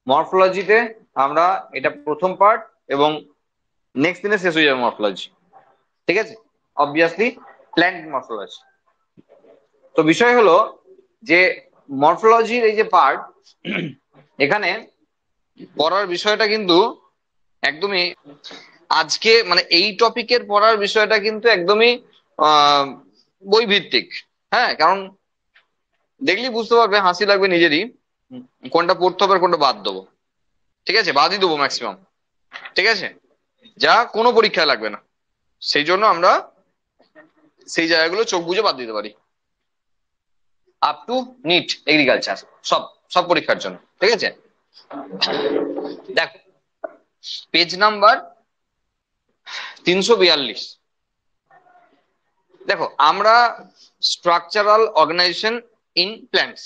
মরফোলজিতে আমরা এটা প্রথম পার্ট, এবং নেক্সট দিনে শেষ হয়ে যাবে মরফোলজি। ঠিক আছে, অবভিয়াসলি প্ল্যান্ট মরফোলজি। তো বিষয় হলো যে মরফোলজির এই যে পার্ট, এখানে পড়ার বিষয়টা কিন্তু একদমই আজকে মানে এই টপিকের পড়ার বিষয়টা কিন্তু একদমই আহ বই ভিত্তিক। হ্যাঁ, কারণ দেখলি বুঝতে পারবে, হাসি লাগবে নিজেরই, কোনটা পড়তে হবে আর কোনটা বাদ দেবো। ঠিক আছে, বাদই দেবো ম্যাক্সিমাম। ঠিক আছে, যা কোনো পরীক্ষায় লাগবে না, সেই জন্য আমরা সেই জায়গাগুলো চোখ বুজে বাদ দিতে পারি, আপ টু নিট এগ্রিকালচার, সব সব পরীক্ষার জন্য। ঠিক আছে, দেখো পেজ নাম্বার 342। দেখো, আমরা structural organisation in plants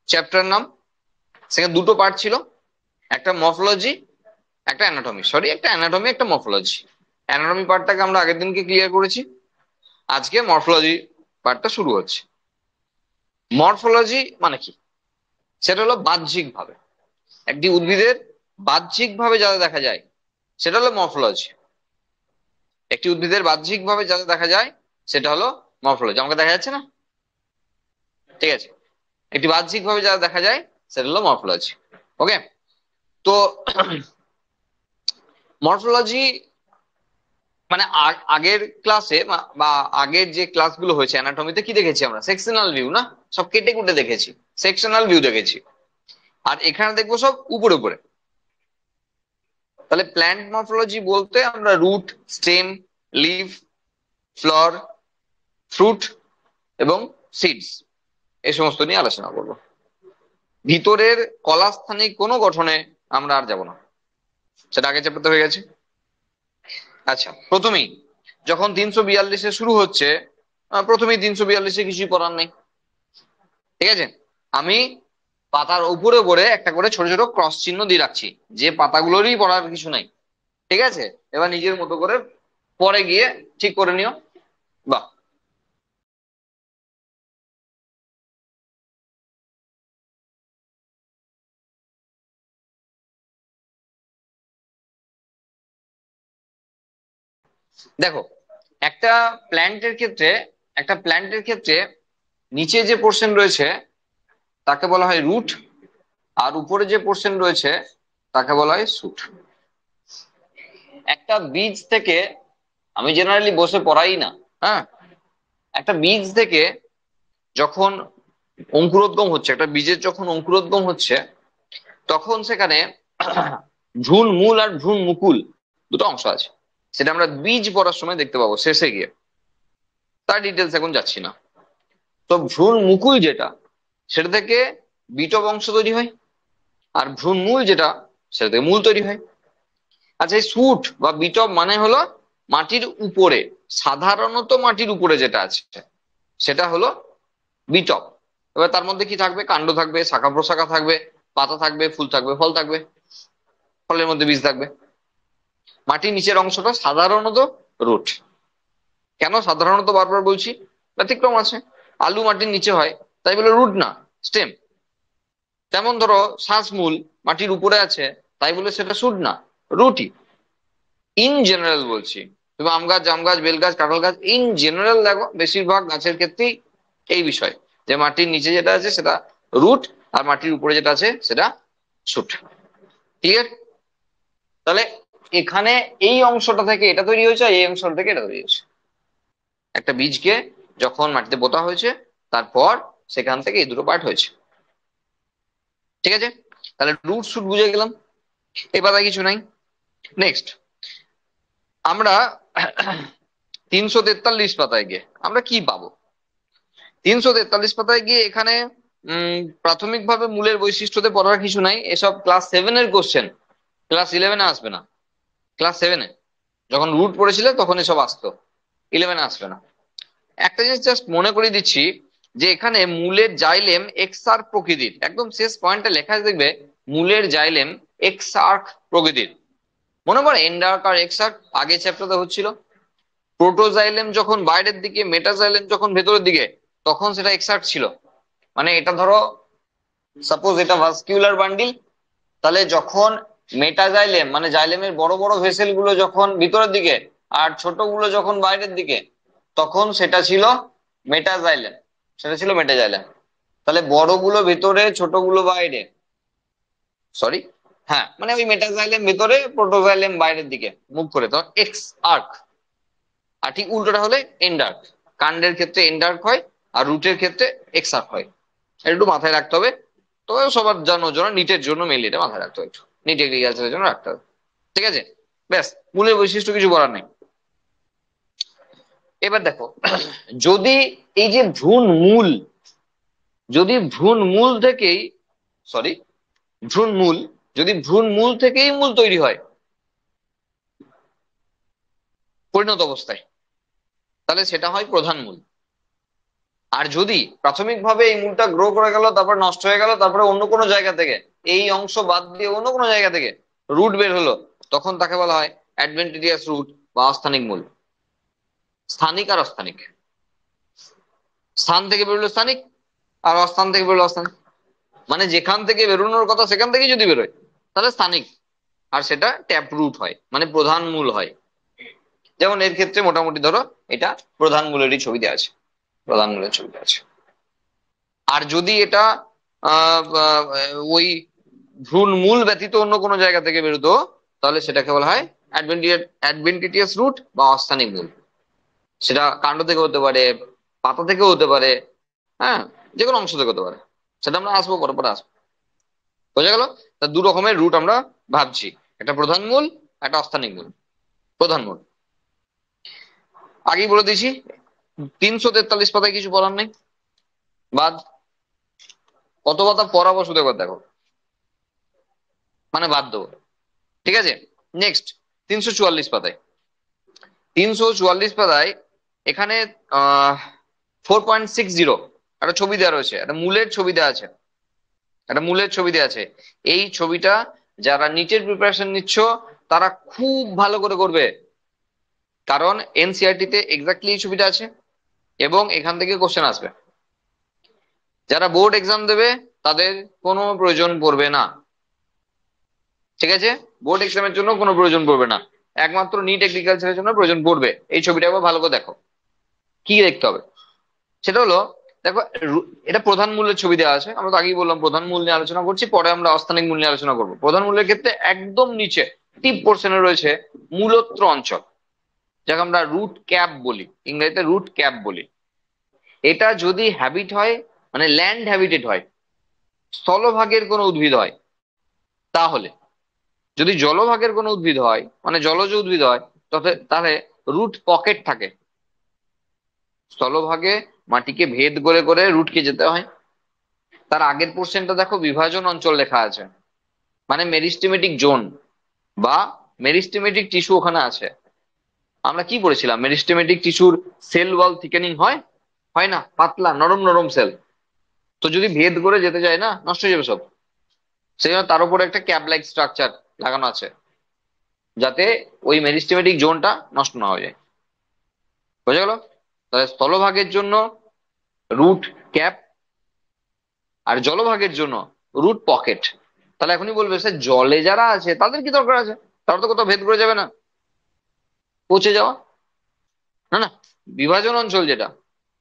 chapter নাম, সেখানে দুটো পার্ট ছিল, একটা মরফোলজি, একটা অ্যানাটমি। সরি, একটা অ্যানাটমি, একটা মরফোলজি। অ্যানাটমি পার্টটাকে আমরা আগের দিনকে ক্লিয়ার করেছি, আজকে মরফোলজি পার্টটা শুরু হচ্ছে। মরফোলজি মানে কি? সেটা হলো বাহ্যিক ভাবে একটি উদ্ভিদের বাহ্যিক ভাবে যা দেখা যায় সেটা হলো মরফোলজি। একটি উদ্ভিদের বাহ্যিক ভাবে যা দেখা যায় সেটা হলো মরফোলজি। আমাকে দেখা যাচ্ছে না? ঠিক আছে, একটি বাহ্যিক ভাবে যা দেখা যায় সেটা হলো মরফোলজি। ওকে, তো মরফোলজি মানে আগের ক্লাসে বা আগের যে ক্লাসগুলো হয়েছে অ্যানাটমিতে কি দেখেছি আমরা? সেকশনাল ভিউ, না? সব কেটে কুটে দেখেছি, সেকশনাল ভিউ দেখেছি। আর এখানে দেখবো সব উপরে উপরে। তাহলে প্ল্যান্ট মরফোলজি বলতে আমরা root, stem, leaf, flower, fruit এবং সিডস এই সমস্ত নিয়ে আলোচনা করবো। ভিতরের কলাস্থানিক কোনো গঠনে আমরা আর যাব না, সেটা আগে চ্যাপ্টারতে হয়ে গেছে। আচ্ছা, প্রথমেই যখন 342-এ শুরু হচ্ছে, প্রথমেই 342-এ কিছুই পড়ার নেই। ঠিক আছে, আমি পাতার উপরে উপরে একটা করে ছোট ছোট ক্রস চিহ্ন দিয়ে রাখছি, যে পাতাগুলোরই পড়ার কিছু নাই। ঠিক আছে, এবার নিজের মতো করে পরে গিয়ে ঠিক করে নিও। বাহ, দেখো, একটা প্ল্যান্টের ক্ষেত্রে একটা প্ল্যান্টের ক্ষেত্রে নিচে যে পোর্শন রয়েছে তাকে বলা হয় রুট, আর উপরে যে পোর্শন রয়েছে তাকে বলা হয় শুট। একটা বীজ থেকে, আমি জেনারেলি বসে পড়াই না, হ্যাঁ, একটা বীজ থেকে যখন অঙ্কুরোদ্গম হচ্ছে, একটা বীজের যখন অঙ্কুরোদ্গম হচ্ছে, তখন সেখানে ভ্রূণ মূল আর ভ্রূণ মুকুল দুটো অংশ আছে। সেটা আমরা বীজ পড়ার সময় দেখতে পাবো শেষে গিয়ে, তার ডিটেলস এখন যাচ্ছি না। তো ভ্রূণ মুকুল যেটা, সেটা থেকে বিটব অংশ তৈরি হয়, আর ভ্রূণ মূল যেটা, সেটা থেকে মূল তৈরি হয়। আচ্ছা, এই শুট বা বিটব মানে হলো মাটির উপরে, সাধারণত মাটির উপরে যেটা আছে সেটা হলো বিটব। এবার তার মধ্যে কি থাকবে? কাণ্ড থাকবে, শাখা প্রশাখা থাকবে, পাতা থাকবে, ফুল থাকবে, ফল থাকবে, ফলের মধ্যে বীজ থাকবে। মাটির নিচের অংশটা সাধারণত রুট। কেন সাধারণত বারবার বলছি? ব্যতিক্রম আছে, আলু মাটির নিচে হয় তাই বলে রুট না, স্টেম। তেমন ধরো শ্বাসমূল মাটির উপরে আছে তাই বলে সেটা শুট না, রুটই। ইন জেনারেল বলছি, তুমি আম গাছ, জাম গাছ, বেল গাছ, কাঁঠাল গাছ, ইন জেনারেল দেখো বেশিরভাগ গাছের ক্ষেত্রেই এই বিষয়, যে মাটির নিচে যেটা আছে সেটা রুট, আর মাটির উপরে যেটা আছে সেটা শুট। ক্লিয়ার? তাহলে এখানে এই অংশটা থেকে এটা তৈরি হয়েছে, এই অংশটা থেকে এটা তৈরি হয়েছে। একটা বীজকে যখন মাটিতে পোতা হয়েছে, তারপর সেখান থেকে এই দুটো পার্ট হয়েছে। ঠিক আছে, তাহলে রুট শুট বুঝে গেলাম, এই পাতায় কিছু নাই। নেক্সট আমরা 343 পাতায় গিয়ে আমরা কি পাবো? 343 পাতায় গিয়ে এখানে প্রাথমিকভাবে মূলের বৈশিষ্ট্যতে পড়ার কিছু নাই, এসব ক্লাস 7-এর কোশ্চেন, ক্লাস 11-এ আসবে না। ক্লাস 7-এ যখন রুট পড়েছিলে তখন এসব আসতো, 11-এ আসবে না। একটা জিনিস জাস্ট মনে করিয়ে দিচ্ছি, যে এখানে মূলের জাইলেম এক্সার্ক প্রকৃতির, একদম শেষ পয়েন্টে লেখা আছে দেখবে, মূলের জাইলেম এক্সার্ক প্রকৃতির। মনে পড়ে এন্ডার্ক আর এক্সার্ক আগে চ্যাপ্টারে হচ্ছিল? প্রোটোজাইলেম যখন বাইরের দিকে, মেটাজাইলেম যখন ভেতরের দিকে, তখন সেটা এক্সার্ক ছিল। মানে এটা ধরো, সাপোজ এটা ভাস্কিউলার বান্ডিল, তাহলে যখন মেটাজাইলেম মানে জাইলেমের বড় বড় ভেসেল গুলো যখন ভিতরের দিকে আর ছোট গুলো যখন বাইরের দিকে, তখন সেটা ছিল মেটাজাইলেম, সেটা ছিল মেটাজাইলেম। তাহলে বড়গুলো ভেতরে ছোটগুলো বাইরে, সরি, হ্যাঁ মানে ওই মেটাজাইলেম ভেতরে প্রোটোজাইলেম বাইরের দিকে মুভ করে, তখন এক্স আর্ক। আর ঠিক উল্টোটা হলে এন্ড আর্ক। কাণ্ডের ক্ষেত্রে এন্ড আর্ক হয়, আর রুটের ক্ষেত্রে এক্স আর্ক হয়। এটা একটু মাথায় রাখতে হবে। তবে সবার জানার জন্য, নিটের জন্য মেইনলি এটা মাথায় রাখতে হবে, একটু নিট এগ্রিকালচারের জন্য রাখতে হবে। ঠিক আছে, ব্যাস, মূলের বৈশিষ্ট্য কিছু বলার নেই। এবার দেখো, যদি এই যে ভ্রূণ মূল, যদি ভ্রূণ মূল থেকেই, সরি, ভ্রূণ মূল, যদি ভ্রূণ মূল থেকেই মূল তৈরি হয় পরিণত অবস্থায়, তাহলে সেটা হয় প্রধান মূল। আর যদি প্রাথমিকভাবে এই মূলটা গ্রো করে গেল, তারপরে নষ্ট হয়ে গেল, তারপরে অন্য কোনো জায়গা থেকে, এই অংশ বাদ দিয়ে অন্য কোনো জায়গা থেকে রুট বের হলো, তখন তাকে বলা হয় অ্যাডভেন্টিডিয়াস রুট বা অস্থানিক মূল। স্থানিক আর অস্থানিক, স্থান থেকে বেরোলো স্থানিক, আর অস্থান থেকে বেরোলো অস্থানিক। মানে যেখান থেকে বেরোনোর কথা সেখান থেকেই যদি বেরোয় তাহলে স্থানিক, আর সেটা ট্যাপ রুট হয়, মানে প্রধান মূল হয়। যেমন এর ক্ষেত্রে মোটামুটি ধরো এটা প্রধান মূলেরই ছবি দেওয়া আছে, প্রধান মূলের ছবি দেওয়া আছে। আর যদি এটা আহ আহ, ওই ভ্রূণ মূল ব্যতীত অন্য কোনো জায়গা থেকে বেরোতো, তাহলে সেটাকে বলা হয় অ্যাডভেন্টিটিয়াস রুট বা অস্থানিক মূল। সেটা কাণ্ড থেকে হতে পারে, পাতা থেকেও হতে পারে, হ্যাঁ, যে কোনো অংশ থেকে হতে পারে। সেটা আমরা আসবো, পরে পরে আসবো। বোঝা গেল? তা দু রকমের রুট আমরা ভাবছি, একটা প্রধান মূল, একটা অস্থানিক মূল। প্রধান মূল আগেই বলে দিয়েছি, 343 পাতায় কিছু বলার নেই, বাদ। কত পাতা পড়াবো শুধু একবার দেখো, মানে বাদ দেবো। ঠিক আছে, নেক্সট 344 পাতায়। 344 পাতায় এখানে 4.60 একটা ছবি দেওয়া রয়েছে, একটা মূলের ছবি দেওয়া আছে, একটা মূলের ছবি দেওয়া আছে। এই ছবিটা যারা নিটের প্রিপারেশন নিচ্ছ তারা খুব ভালো করে করবে, কারণ এনসিইআরটি তে এক্স্যাক্টলি এই ছবিটা আছে এবং এখান থেকে কোশ্চেন আসবে। যারা বোর্ড এক্সাম দেবে তাদের কোনো প্রয়োজন পড়বে না, ঠিক আছে? বোর্ড এক্সামের জন্য কোনো প্রয়োজন পড়বে না, একমাত্র নিট এগ্রিকালচারের জন্য প্রয়োজন পড়বে। এই ছবিটা একবার ভালো করে দেখো, কি দেখতে হবে সেটা হলো, দেখো এটা প্রধান মূল্যের ছবি দেওয়া আছে। আমরা তো আগেই বললাম প্রধান মূল নিয়ে আলোচনা করছি, পরে আমরা অস্থানিক মূল নিয়ে আলোচনা করবো। প্রধান মূল্যের ক্ষেত্রে একদম নিচে টিপ পোর্শনে রয়েছে মূলত্র অঞ্চল, যাকে আমরা রুট ক্যাপ বলি, ইংরেজিতে রুট ক্যাপ বলি। এটা যদি হ্যাবিট হয়, মানে ল্যান্ড হ্যাবিটেড হয়, স্থলভাগের কোনো উদ্ভিদ হয়, তাহলে, যদি জলভাগের কোনো উদ্ভিদ হয় মানে জলজ উদ্ভিদ হয়, তাহলে রুট পকেট থাকে। স্থলভাগে মাটিকে ভেদ করে করে রুটকে যেতে হয়। তার আগের পোর্শনটা দেখো, বিভাজন অঞ্চল লেখা আছে, মানে মেরিস্টেমেটিক জোন বা মেরিস্টেমেটিক টিস্যু ওখানে আছে। আমরা কি পড়েছিলাম, মেরিস্টেমেটিক টিস্যুর সেল ওয়াল থিকেনিং হয়, হয় না? পাতলা নরম নরম সেল, তো যদি ভেদ করে যেতে যায় না, নষ্ট হয়ে যাবে সব। সেই জন্য তার উপরে একটা ক্যাপ লাইক স্ট্রাকচার লাগানো আছে, যাতে ওই মেরিস্টেমেটিক জোনটা নষ্ট না হয়ে যায়। বোঝা গেল? তাহলে স্থলভাগের জন্য রুট ক্যাপ, আর জলভাগের জন্য রুট পকেট। তাহলে এখনই বলবে স্যার জলে যারা আছে তাদের কি দরকার আছে, তারা তো কোথাও ভেদ করে যাবে না, পচে যাওয়া, না না। বিভাজন অঞ্চল যেটা,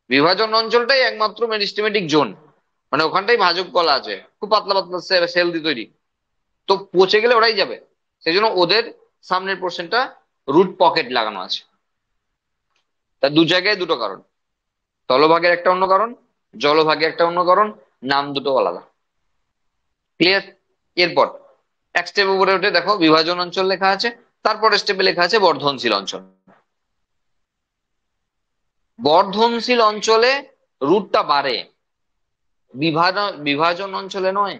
বিভাজন অঞ্চলটাই একমাত্র মেরিস্টেমেটিক জোন, মানে ওখানটাই ভাজক কলা আছে, খুব পাতলা পাতলা সেল দিয়ে তৈরি, তো পচে গেলে ওরাই যাবে। সেই জন্য ওদের সামনের পোর্শনটা রুট পকেট লাগানো আছে। তার দু জায়গায় দুটো কারণ, স্থলভাগের একটা অন্য কারণ, জলভাগে একটা অন্য কারণ, নাম দুটো আলাদা। ক্লিয়ার? এরপর এক স্টেপ উপরে উঠে দেখো বিভাজন অঞ্চল লেখা আছে, তারপরে স্টেপে লেখা আছে বর্ধনশীল অঞ্চল। বর্ধনশীল অঞ্চলে রুটটা বাড়ে, বিভাজন বিভাজন অঞ্চলে নয়।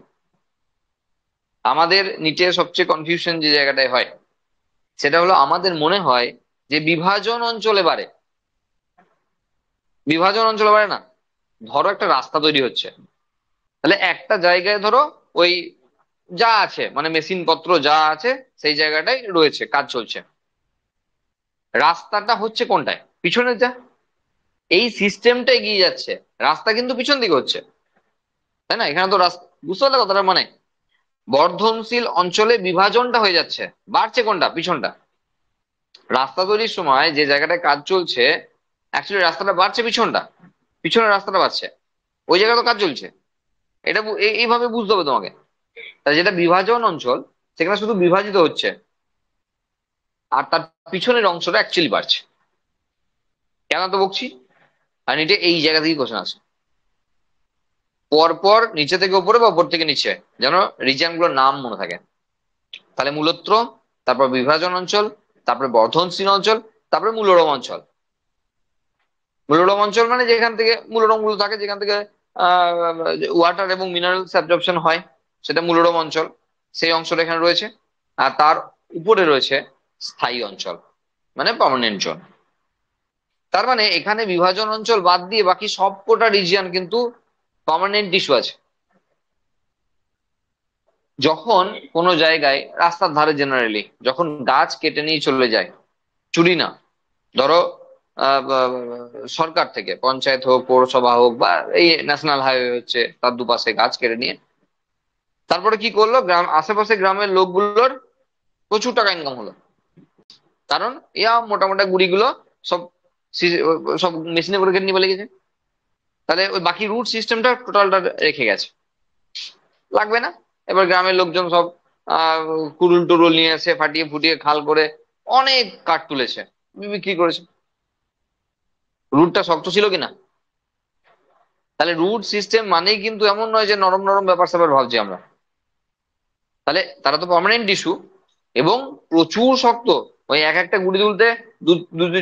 আমাদের নিচে সবচেয়ে কনফিউশন যে জায়গাটায় হয় সেটা হলো, আমাদের মনে হয় যে বিভাজন অঞ্চলে বাড়ে। বিভাজন অঞ্চলে বাড়ে না। ধরো একটা রাস্তা তৈরি হচ্ছে, তাহলে একটা জায়গায় ধরো ওই যা আছে মানে মেশিন পত্র যা আছে সেই জায়গাটাই রয়েছে, কাজ চলছে। রাস্তাটা হচ্ছে কোনটায়? পিছনের যা, এই সিস্টেমটা এগিয়ে যাচ্ছে, রাস্তা কিন্তু পিছন দিকে হচ্ছে, তাই না? এখানে তো রাস্তা, বুঝতে পারলে কথাটা? মানে বর্ধনশীল অঞ্চলে বিভাজনটা হয়ে যাচ্ছে, বাড়ছে কোনটা? পিছনটা। রাস্তা তৈরির সময় যে জায়গাটায় কাজ চলছে, অ্যাকচুয়ালি রাস্তাটা বাড়ছে, পিছনটা, পিছনের রাস্তাটা বাড়ছে, ওই জায়গায় তো কাজ চলছে। এটা এইভাবে বুঝতে হবে তোমাকে। তাই যেটা বিভাজন অঞ্চল, সেখানে শুধু বিভাজিত হচ্ছে, আর তার পিছনের অংশটা অ্যাকচুয়ালি বাড়ছে। কেন তো বকছি? আর এটা এই জায়গা থেকে কোশ্চেন আসে, পরপর নিচে থেকে উপরে বা উপর থেকে নিচে, যেন রিজিয়ন গুলোর নাম মনে থাকে। তাহলে মূলত্র, তারপর বিভাজন অঞ্চল, তারপরে বর্ধনশীল অঞ্চল, তারপরে মূলরম অঞ্চল। মূলরম অঞ্চল মানে যেখান থেকে মূলরম গুলো থাকে, যেখান থেকে ওয়াটার এবং মিনারেলস অ্যাবজর্পশন হয়, সেটা মূলরম অঞ্চল, সেই অংশটা এখানে রয়েছে। আর তার উপরে রয়েছে স্থায়ী অঞ্চল, মানে পার্মানেন্ট জোন। তার মানে এখানে বিভাজন অঞ্চল বাদ দিয়ে বাকি সবকটা রিজিয়ন কিন্তু পার্মানেন্ট টিস্যু আছে। যখন কোনো জায়গায় রাস্তার ধারে জেনারেলি যখন গাছ কেটে নিয়ে চলে যায়, চুরি না, ধরো সরকার থেকে, পঞ্চায়েত হোক, পৌরসভা হোক, বা এই ন্যাশনাল হাইওয়ে হচ্ছে, তার দুপাশে গাছ কেটে নিয়ে তারপরে কি করলো, গ্রাম আশেপাশে গ্রামের লোকগুলোর প্রচুর টাকা ইনকাম হলো। কারণ ইয়া মোটা মোটা গুড়িগুলো সব সব মেশিনে করে কেটে নিয়ে বলে গেছে। তাহলে ওই বাকি রুট সিস্টেমটা টোটালটা রেখে গেছে, লাগবে না। এবার গ্রামের লোকজন সব আহ কুড়ুল টুরুল নিয়ে এসে ফাটিয়ে ফুটিয়ে খাল করে অনেক কাঠ তুলেছে, বিক্রি করেছে। রুটটা শক্ত ছিল কিনা? তাহলে রুট সিস্টেম মানেই কিন্তু এমন নয় যে নরম নরম ব্যাপার স্যাপার ভাবছি আমরা। তাহলে তারা তো পার্মানেন্ট ইস্যু এবং প্রচুর শক্ত। ওই এক একটা গুড়ি তুলতে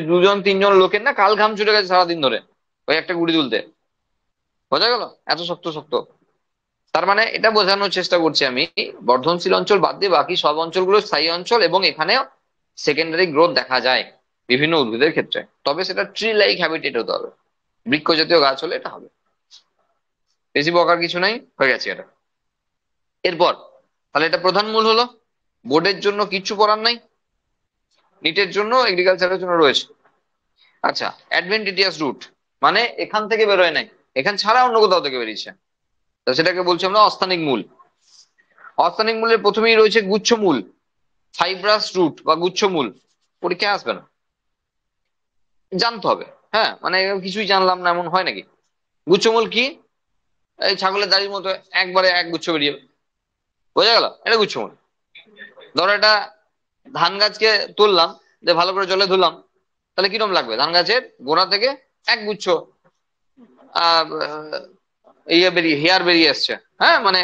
দুজন তিনজন লোকের না কাল ঘাম ছুটে গেছে সারাদিন ধরে, ওই একটা গুড়ি তুলতে। বোঝা গেল? এত শক্ত শক্ত। তার মানে এটা বোঝানোর চেষ্টা করছি আমি, বর্ধনশীল অঞ্চল বাদ দিয়ে বাকি সব অঞ্চলগুলো স্থায়ী অঞ্চল, এবং এখানেও সেকেন্ডারি গ্রোথ দেখা যায় বিভিন্ন উদ্ভিদের ক্ষেত্রে। তবে সেটা ট্রি লাইক হ্যাবিটেট হতে হবে, বৃক্ষ জাতীয় গাছ হলে এটা হবে। বেশি বকার কিছু নাই, হয়ে গেছে এটা। এরপর তাহলে এটা প্রধান মূল হলো, বোর্ডের জন্য কিচ্ছু করার নাই, নিটের জন্য এগ্রিকালচারের জন্য রয়েছে। আচ্ছা, অ্যাডভেন্টিটিয়াস রুট মানে এখান থেকে বেরোয় নাই, এখান ছাড়া অন্য কোথাও থেকে বেরিয়েছে, তো সেটাকে বলছি আমরা অস্থানিক মূল। অস্থানিক মূলের প্রথমেই রয়েছে গুচ্ছমূল, ফাইব্রাস রুট বা গুচ্ছমূল। পরীক্ষায় আসবে না, জানতে হবে। হ্যাঁ, মানে কিছুই জানলাম না এমন হয় নাকি? গুচ্ছমূল কি? এই ছাগলের দাড়ির মতো একবারে এক গুচ্ছ বেরিয়ে, বোঝা গেল? এটা গুচ্ছমূল। ধরো এটা ধান গাছকে তুললাম, যে ভালো করে জলে ধুলাম, তাহলে কিরম লাগবে? ধান গাছের গোড়া থেকে এক গুচ্ছ আহ ইয়ে বেরিয়ে, হেয়ার বেরিয়ে এসছে। হ্যাঁ, মানে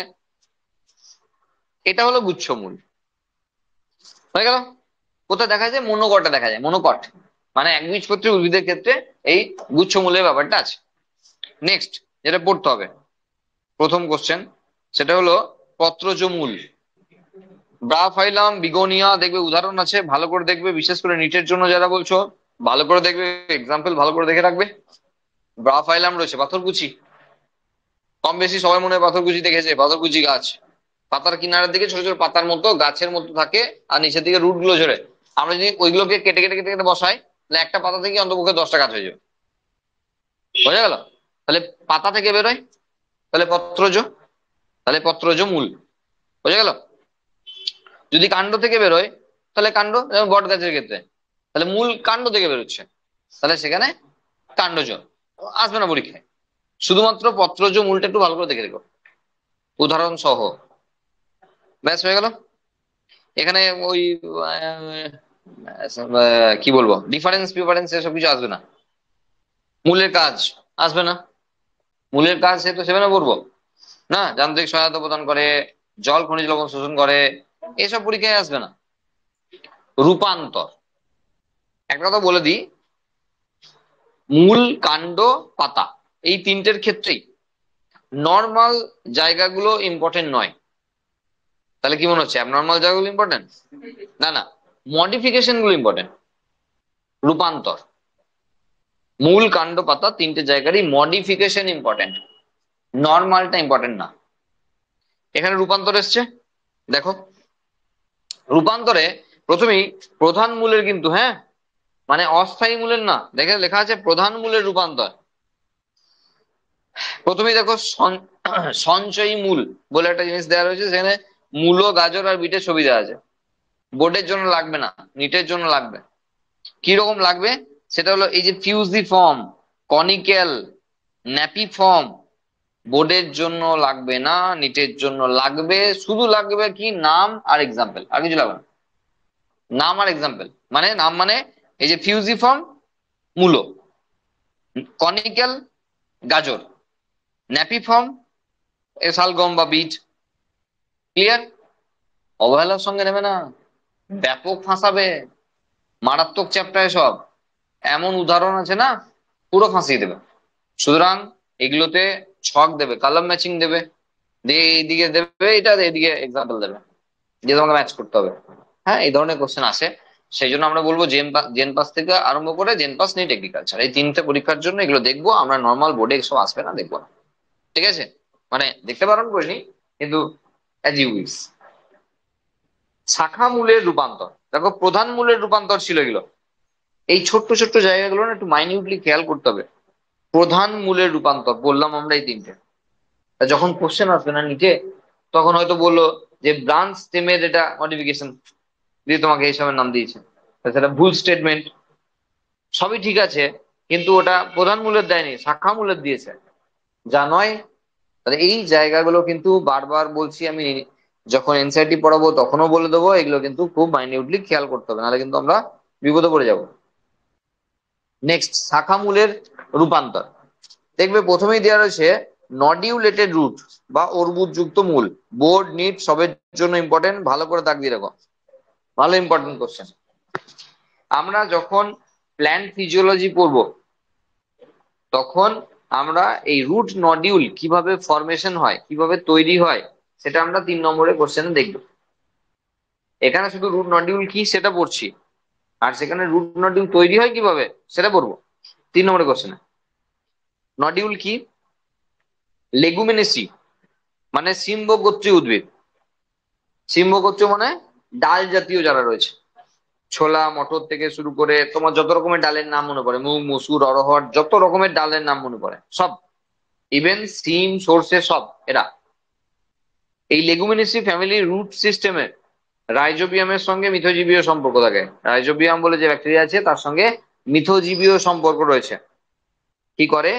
এটা হলো গুচ্ছমূল, হয়ে গেল। কোথায় দেখা যায়? মনোকটে দেখা যায়, মনোকট মানে একবীজপত্রী উদ্ভিদের ক্ষেত্রে এই গুচ্ছমূলের ব্যাপারটা আছে। নেক্সট যেটা পড়তে হবে, প্রথম কোশ্চেন, সেটা হলো পত্রজ মূল। ব্রাফাইলাম, বিগোনিয়া, দেখবে উদাহরণ আছে, ভালো করে দেখবে, বিশেষ করে নিটের জন্য যারা বলছো ভালো করে দেখবে, এক্সাম্পল ভালো করে দেখে রাখবে। ব্রাফাইলাম রয়েছে, পাথরকুচি, কম বেশি সবাই মনে হয় পাথরকুচি দেখেছে। পাথরকুচি গাছ পাতার কিনারের দিকে ছোট ছোট পাতার মতো গাছের মতো থাকে, আর নিচের দিকে রুট গুলো ঝরে। আমরা যদি ওইগুলোকে কেটে কেটে কেটে কেটে বসাই, তাহলে একটা পাতা থেকে অন্তপক্ষে 10টা গাছ হয়ে যাবে। বোঝা গেল? তাহলে পাতা থেকে বেরোয়, তাহলে পত্রজ, তাহলে পত্রজ মূল। বোঝা গেল? যদি কাণ্ড থেকে বেরোয়, তাহলে কাণ্ড, যেমন বট গাছের ক্ষেত্রে, তাহলে মূল কাণ্ড থেকে বেরোচ্ছে, তাহলে সেখানে কাণ্ডজ। আসবে না পরীক্ষায়, শুধুমাত্র পত্রজ মূলটা একটু ভালো করে দেখে রেখো উদাহরণ সহ। ব্যাস, হয়ে গেল। এখানে ওই কি বলবো, ডিফারেন্স প্রিফারেন্স এসব কিছু আসবে না। মূলের কাজ আসবে না, মূলের কাজ সে তো সেভেনে পড়বো না, যান্ত্রিক সহায়তা প্রদান করে, জল খনিজ লবণ শোষণ করে, এসব পরীক্ষায় আসবে না। রূপান্তর, একটা কথা বলে দিই, মূল, কাণ্ড, পাতা, এই তিনটের ক্ষেত্রেই নর্মাল জায়গাগুলো ইম্পর্টেন্ট নয়। তাহলে কি মনে হচ্ছে অ্যাবনর্মাল জায়গাগুলো ইম্পর্টেন্ট? না না, মডিফিকেশন গুলো ইম্পর্টেন্ট। রূপান্তর, মূল, কাণ্ড, পাতা তিনটে জায়গারই মডিফিকেশন ইম্পর্টেন্ট, নর্মালটা ইম্পর্টেন্ট না। এখানে রূপান্তর এসছে, দেখো রূপান্তরে প্রথমেই প্রধান মূলের কিন্তু, হ্যাঁ মানে অস্থায়ী মূলের না, দেখে লেখা আছে প্রধান মূলের রূপান্তর। প্রথমেই দেখো সঞ্চয়ী মূল বলে একটা জিনিস দেওয়া রয়েছে, সেখানে মূলো, গাজর আর বিটের ছবি দেওয়া আছে। বোর্ডের জন্য লাগবে না, নিটের জন্য লাগবে। কি রকম লাগবে সেটা হলো এই যে ফিউজিফর্ম, কনিক্যাল, ন্যাপিফর্ম। বোর্ডের জন্য লাগবে না, নিটের জন্য লাগবে। শুধু লাগবে কি নাম আর এক্সাম্পল, আর কিছু লাগবে না। নাম আর এক্সাম্পল মানে নাম মানে এই যে ফিউজিফর্ম মূলো, কনিক্যাল গাজর, ন্যাপিফর্ম শালগম বা বিট। ক্লিয়ার? অবহেলার সঙ্গে নেবে না, ব্যাপক ফাঁসাবে, মারাত্মক চ্যাপ্টার সব। এমন উদাহরণ আছে না, পুরো ফাঁসিয়ে দেবে। সুতরাং এগুলোতে ছক দেবে, কালার ম্যাচিং দেবে, দিয়ে এইদিকে দেবে এটা, এইদিকে এক্সাম্পল দেবে, যে তোমাকে ম্যাচ করতে হবে। হ্যাঁ, এই ধরনের কোশ্চেন আসে। সেই জন্য আমরা বলবো জেন পাস থেকে আরম্ভ করে জেন পাস, নিট, এগ্রিকালচার, এই তিনটে পরীক্ষার জন্য এগুলো দেখবো আমরা। নর্মাল বোর্ডে এসব আসবে না, দেখবো না। ঠিক আছে, মানে দেখতে বারণ করিনি, কিন্তু অ্যাজ ইউ উইশ। শাখা মূলের রূপান্তর, দেখো প্রধান মূলের রূপান্তর ছিল এগুলো। এই ছোট্ট ছোট্ট জায়গাগুলো না একটু মাইনিউটলি খেয়াল করতে হবে। প্রধান মূলের রূপান্তর বললাম আমরা এই তিনটে। তা যখন কোশ্চেন আসবে না নিচে, তখন হয়তো বললো যে ব্রাঞ্চ স্টেমের এটা মডিফিকেশন দিয়ে তোমাকে এইসবের নাম দিয়েছে, সেটা ভুল স্টেটমেন্ট। সবই ঠিক আছে, কিন্তু ওটা প্রধান মূলের দেয়নি, শাখা মূলের দিয়েছে, যা নয়। তাহলে এই জায়গাগুলো কিন্তু বারবার বলছি আমি, যখন এনসিইআরটি পড়াবো তখনও বলে দেবো, এগুলো কিন্তু খুব মাইনিউটলি খেয়াল করতে হবে, নাহলে কিন্তু আমরা বিপদে পড়ে যাব। নেক্সট, শাখা মূলের রূপান্তর। দেখবে প্রথমেই দেওয়া রয়েছে নডিউলেটেড রুট বা অর্বুদযুক্ত মূল। বোর্ড, নিট সবের জন্য ইম্পর্টেন্ট, ভালো করে দাগ দিয়ে রাখো, ভালো ইম্পর্টেন্ট কোশ্চেন। আমরা যখন প্ল্যান্ট ফিজিওলজি পড়বো, তখন আমরা এই রুট নডিউল কিভাবে ফরমেশন হয়, কিভাবে তৈরি হয়, সেটা আমরা 3 নম্বরের কোশ্চেনে দেখবো। এখানে শুধু রুট নডিউল কি সেটা পড়ছি, আর সেখানে রুট নডিউল তৈরি হয় কিভাবে সেটা পড়বো 3 নম্বরের কোশ্চেনে। নডিউল কি? লেগুমিনেসি মানে সিম্বগোত্রীয় উদ্ভিদ। সিম্বগোত্রীয় মানে ডাল জাতীয় যারা রয়েছে, ছোলা, মটর থেকে শুরু করে তোমার যত রকমের ডালের নাম মনে পড়ে, মুগ, মসুর, অরহর, যত রকমের ডালের নাম মনে পড়ে সব, ইভেন সিম, সর্ষে, সব এরা। এই লেগুমিনেসি ফ্যামিলির রুট সিস্টেমের রাইজোবিয়ামের সঙ্গে মিথজীবীয় সম্পর্ক থাকে। রাইজোবিয়াম বলে যে ব্যাকটেরিয়া আছে, তার সঙ্গে মিথজীবীয় সম্পর্ক রয়েছে। কি করে?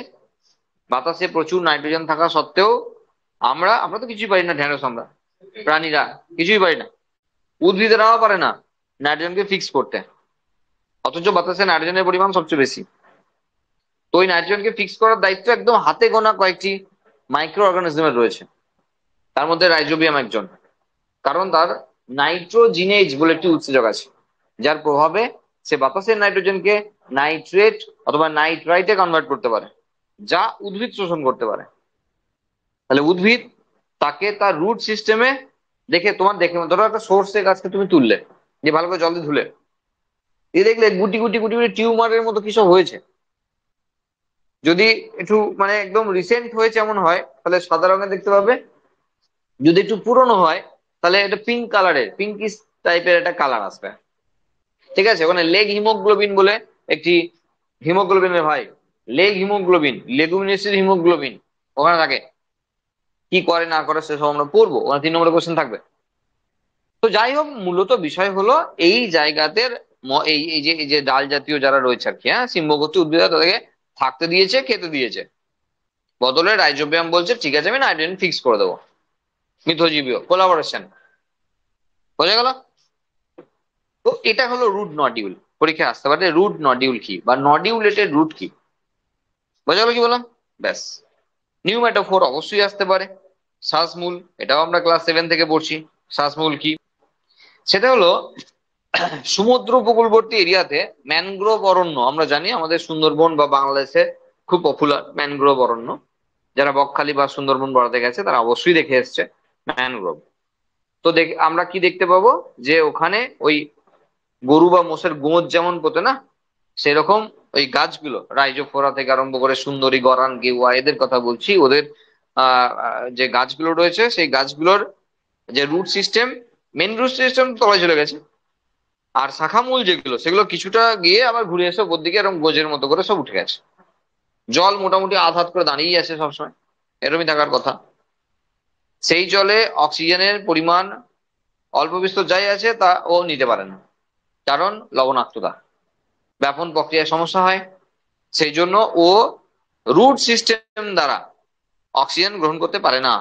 বাতাসে প্রচুর নাইট্রোজেন থাকা সত্ত্বেও আমরা আমরা তো কিছুই পারি না, ঢেঁড়স আমরা প্রাণীরা কিছুই পারি না, উদ্ভিদেরাও পারে না নাইট্রোজেনকে ফিক্স করতে, অথচ বাতাসে নাইট্রোজেনের পরিমাণ সবচেয়ে বেশি। তো ওই নাইট্রোজেনকে ফিক্স করার দায়িত্ব একদম হাতে গোনা কয়েকটি মাইক্রো অর্গানিজমের রয়েছে, তার মধ্যে রাইজোবিয়াম একজন। কারণ তার নাইট্রোজিনেজ বলে একটি উৎসেচক আছে, যার প্রভাবে সে বাতাসের নাইট্রোজেনকে নাইট্রেট অথবা নাইট্রাইটে কনভার্ট করতে পারে, যা উদ্ভিদ শোষণ করতে পারে। তাহলে উদ্ভিদ তাকে তার রুট সিস্টেমে দেখে, তোমার দেখে ধরো একটা সর্ষে গাছকে তুমি তুললে, যে ভালো করে জল দিয়ে ধুলে, দিয়ে দেখলে গুটি গুটি গুটি গুটি টিউমারের মতো কি সব হয়েছে। যদি একটু মানে একদম রিসেন্ট হয়েছে এমন হয়, তাহলে সাদা রঙের দেখতে পাবে। যদি একটু পুরনো হয়, তাহলে এটা পিঙ্ক কালারের, পিঙ্কিশ টাইপের একটা কালার আসবে। ঠিক আছে, ওখানে লেগ হিমোগ্লোবিন বলে একটি হিমোগ্লোবিনের ভাই, লেগ হিমোগ্লোবিন, লেগুমিনেসিস হিমোগ্লোবিন ওখানে থাকে। কি করে না করে সেসব আমরা পড়বো, ওখানে 3 নম্বরের কোশ্চেন থাকবে। তো যাই হোক, মূলত বিষয় হলো এই জায়গাতে এই যে ডাল জাতীয় যারা রয়েছে আর কি, হ্যাঁ, সিম্বগোত্রী উদ্ভিদ তাদেরকে থাকতে দিয়েছে, খেতে দিয়েছে, বদলে রাইজোবিয়াম বলছে ঠিক আছে আমি নাইট্রোজেন ফিক্স করে দেবো। মিথজীবীয় কোলাবোরেশন, বোঝা গেল? তো এটা হলো রুট নডিউল। পরীক্ষায় আসতে পারে রুট নডিউল কি বা নডিউলেটেড রুট কি, বোঝা গেল কি বললাম? ব্যাস। নিউমেটোফোর অবশ্যই আসতে পারে। শ্বাসমূল, এটাও আমরা ক্লাস 7 থেকে পড়ছি। শ্বাসমূল কি? সেটা হলো সমুদ্র উপকূলবর্তী এরিয়াতে ম্যানগ্রোভ অরণ্য, আমরা জানি আমাদের সুন্দরবন বা বাংলাদেশে খুব পপুলার ম্যানগ্রোভ অরণ্য। যারা বকখালি বা সুন্দরবন বেড়াতে গেছে তারা অবশ্যই দেখে এসছে ম্যানগ্রোভ। তো আমরা কি দেখতে পাবো, যে ওখানে ওই গরু বা মোষের গোঁদ যেমন পোতে না, সেরকম ওই গাছগুলো রাইজোফোরা থেকে আরম্ভ করে সুন্দরী, গরান, গেওয়া, এদের কথা বলছি, ওদের যে গাছগুলো রয়েছে সেই গাছগুলোর যে root system, main root system তলায় চলে গেছে, আর শাখামূল যেগুলো সেগুলো কিছুটা গিয়ে আবার ঘুরে এসে ওপর দিকে এরকম গোজের মতো করে সব উঠে গেছে। জল মোটামুটি আধ হাত করে দাঁড়িয়েই আছে সবসময়, এরকমই থাকার কথা। সেই জলে অক্সিজেনের পরিমাণ অল্প বিস্তর যাই আছে তা ও নিতে পারে না, কারণ লবণাক্ততা, ব্যাপন প্রক্রিয়ায় সমস্যা হয়। সেই জন্য ও রুট সিস্টেম দ্বারা অক্সিজেন গ্রহণ করতে পারে না।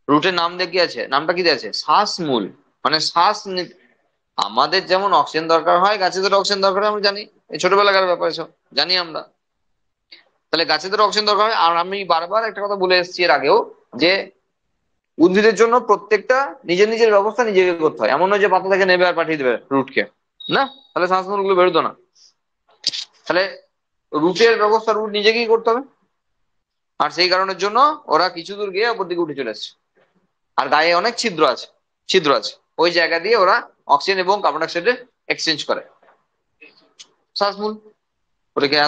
রুটের নাম দিয়ে কি আছে, নামটা কি দিয়ে আছে, শ্বাসমূল, মানে আমাদের যেমন অক্সিজেন দরকার হয়, গাছেদের অক্সিজেন দরকার হয়, আমরা জানি, এই ছোটবেলাকার ব্যাপার এসব জানি আমরা। তাহলে গাছেদের অক্সিজেন দরকার হয়। আর আমি বারবার একটা কথা বলে এসেছি এর আগেও, যে উদ্ভিদের জন্য প্রত্যেকটা নিজের নিজের ব্যবস্থা নিজেকে করতে হয়। এমন নয় যে পাতা থেকে নেবে আর পাঠিয়ে দেবে রুটকে, না, তাহলে শ্বাসমূল গুলো বেরোতো না। তাহলে রুটের ব্যবস্থা রুট নিজেকেই করতে হবে। আর সেই কারণের জন্য ওরা কিছু দূর গিয়ে ওপর দিকে উঠে চলে আসছে। আর গায়ে অনেক ছিদ্র আছে, ওই জায়গা দিয়ে ওরা অক্সিজেন এবং কার্বন ডাইঅক্সাইড এক্সচেঞ্জ করে। শ্বাসমূল পরীক্ষায়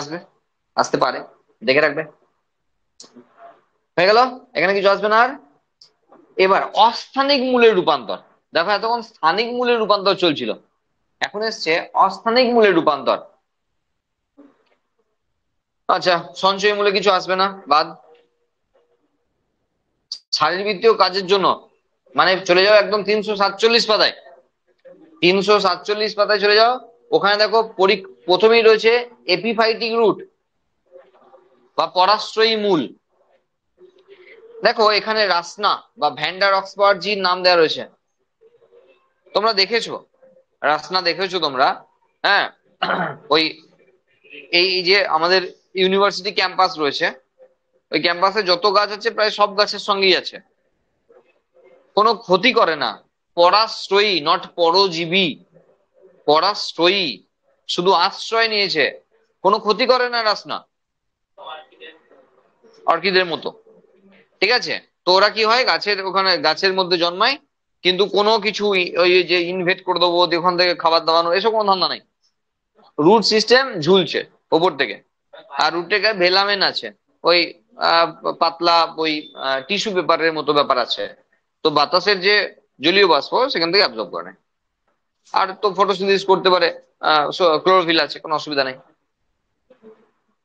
আসতে পারে, দেখে রাখবে। হয়ে গেল, এখানে কিছু আসবে না আর। এবার অস্থানিক মূলের রূপান্তর। দেখো এতক্ষণ স্থানিক মূলের রূপান্তর চলছিল, এখন এসছে অস্থানিক মূলের রূপান্তর। আচ্ছা, সঞ্চয়ী মূলে কিছু আসবে না, বাদ। শারীরবৃত্তীয় কাজের জন্য, মানে চলে যাও একদম 347 পাতায়, 347 পাতায় চলে যাও। ওখানে দেখো প্রথমেই রয়েছে এপিফাইটিক রুট বা পরাশ্রয়ী মূল। দেখো এখানে রাসনা বা ভ্যান্ডার অক্সবার্জির নাম দেওয়া রয়েছে, তোমরা দেখেছো, রাসনা দেখেছো তোমরা, হ্যাঁ। ওই এই যে আমাদের ইউনিভার্সিটি ক্যাম্পাস রয়েছে, ওই ক্যাম্পাসে যত গাছ আছে প্রায় সব গাছের সঙ্গেই আছে, কোনো ক্ষতি করে না। পরাশ্রয়ী, নট পরজীবী, পরাশ্রয়ী, শুধু আশ্রয় নিয়েছে, কোনো ক্ষতি করে না রাসনা, অর্কিডের মতো। ঠিক আছে, তো ওরা কি হয়, গাছের ওখানে গাছের মধ্যে জন্মায়, কিন্তু কোনো কিছু ওই যে ইনভেট করে দেবো ওখান থেকে খাবার দাবানো এসব কোনো ধান্দা নাই। রুট সিস্টেম ঝুলছে ওপর থেকে, আর রুটে গায়ে ভেলামেন আছে, ওই আহ, পাতলা ওই টিস্যু পেপারের মতো ব্যাপার আছে। তো বাতাসের যে জলীয় বাষ্প সেখান থেকে অ্যাবজর্ব করে নেয়। আর তো ফটোসিনথেসিস করতে পারে, ক্লোরোফিল আছে, কোনো অসুবিধা নেই।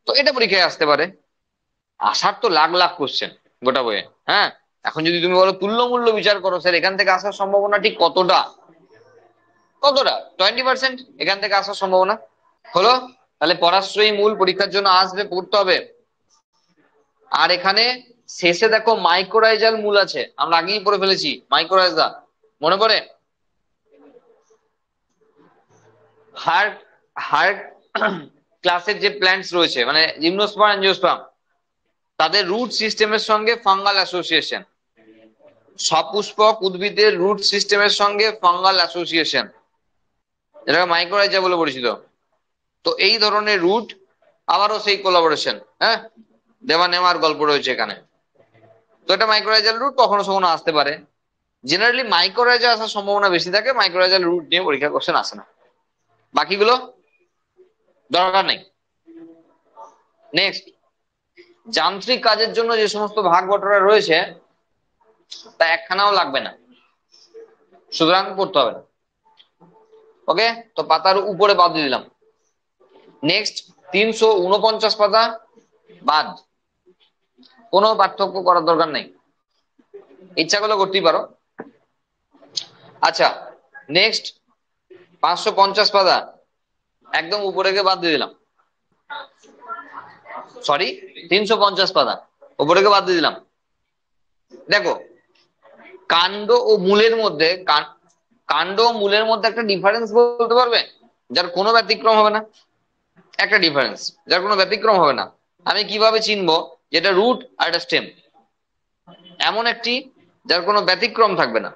তো এটা পরীক্ষায় আসতে পারে। আসার তো লাখ লাখ কোশ্চেন গোটা বইয়ে, হ্যাঁ। এখন যদি তুমি বলো তুল্য মূল্য বিচার করো স্যার, এখান থেকে আসার সম্ভাবনা ঠিক কতটা, 20% এখান থেকে আসার সম্ভাবনা হলো। তাহলে পরাশ্রয়ী মূল পরীক্ষার জন্য আসবে, পড়তে হবে। আর এখানে শেষে দেখো মাইক্রোরাইজাল মূল আছে, আমরা আগেই পড়ে ফেলেছি মাইক্রোরাইজা, মনে পড়ে। হার্ট হার্ট ক্লাসের যে প্ল্যান্টস রয়েছে, মানে জিমনোস্পার্ম অ্যাঞ্জিওস্পার্ম, তাদের রুট সিস্টেমের সঙ্গে ফাঙ্গাল অ্যাসোসিয়েশন। সপুষ্পক উদ্ভিদের রুট সিস্টেমের সঙ্গে ফাঙ্গাল অ্যাসোসিয়েশন, যেটাকে মাইক্রোরাইজা বলে পরিচিত। তো এই ধরনের রুট, আবারও সেই কোলাবোরেশন, হ্যাঁ, দেওয়া নেওয়ার গল্প রয়েছে এখানে। তো এটা মাইক্রোরাইজাল রুট কখনো কখনো আসতে পারে। জেনারেলি মাইক্রোরাইজা আসার সম্ভাবনা বেশি থাকে, মাইক্রোরাইজাল রুট নিয়ে পরীক্ষা কোশ্চেন আসে না, বাকিগুলো দরকার নেই। নেক্সট, যান্ত্রিক কাজের জন্য যে সমস্ত ভাগ বটরা রয়েছে তা একখানাও লাগবে না, সুতরাং পড়তে হবে না। ওকে, তো পাতার উপরে বাদ দিয়ে দিলাম। নেক্সট 349 পাতা বাদ, কোনো পার্থক্য করার দরকার নেই, ইচ্ছা করলে করতেই পারো। আচ্ছা, নেক্সট 550 পাতা একদম উপরে গিয়ে বাদ দিয়ে দিলাম, সরি 350 পাতা উপরে গিয়ে বাদ দিয়ে দিলাম। দেখো কাণ্ড ও মূলের মধ্যে, কাণ্ড ও মূলের মধ্যে একটা ডিফারেন্স বলতে পারবে যার কোনো ব্যতিক্রম হবে না? একটা ডিফারেন্স যার কোনো ব্যতিক্রম হবে না। আমি কিভাবে চিনবো যেটা রুট আর এটা স্টেম? এমন একটি যার কোনো ব্যতিক্রম থাকবে না।